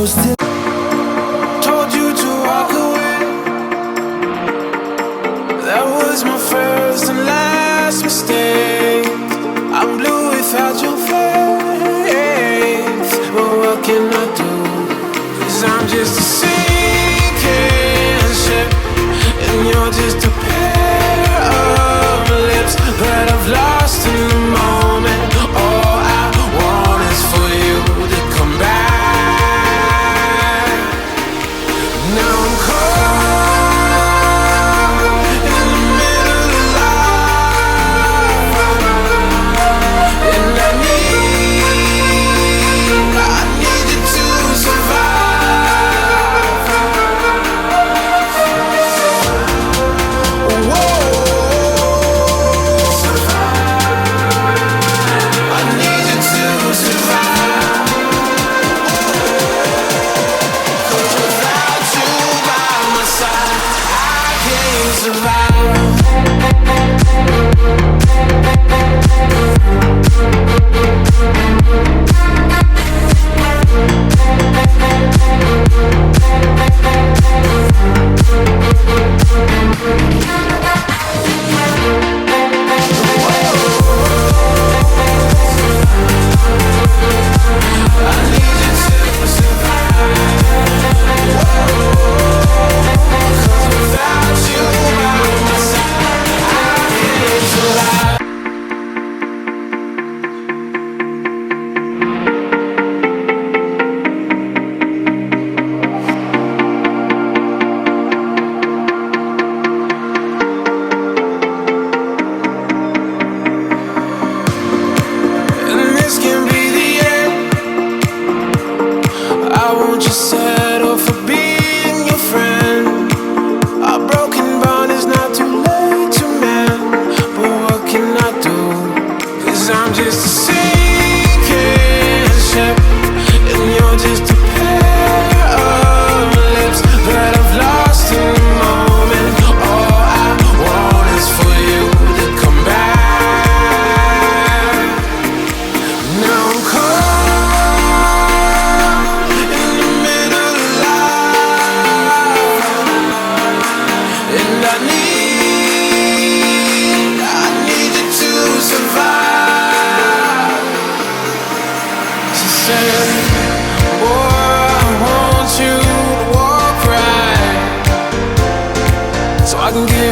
still. Told you to walk away. That was my first and last mistake. I'm blue without your face. But what can I do? 'Cause I'm just a sinking ship, and you're just a pair of lips that I've lost in the moment. All I want is for you to come back. Now I'm caught in the middle of life, and I need you to survive. Whoa, I need you to survive. 'Cause without you by my side, I can't survive. I need you to survive. 'Cause without you by my side, I can't survive. And this can be the end. I won't just settle for being your friend. Our broken bond is not too late to mend. But what can I do? 'Cause I'm just a sinking ship, and you're just a pair of lips that I've lost in the moment. All I want is for you to come back. Now I'm caught in the middle of life, and I need you to survive. She said, boy, I want you to walk right, so I can get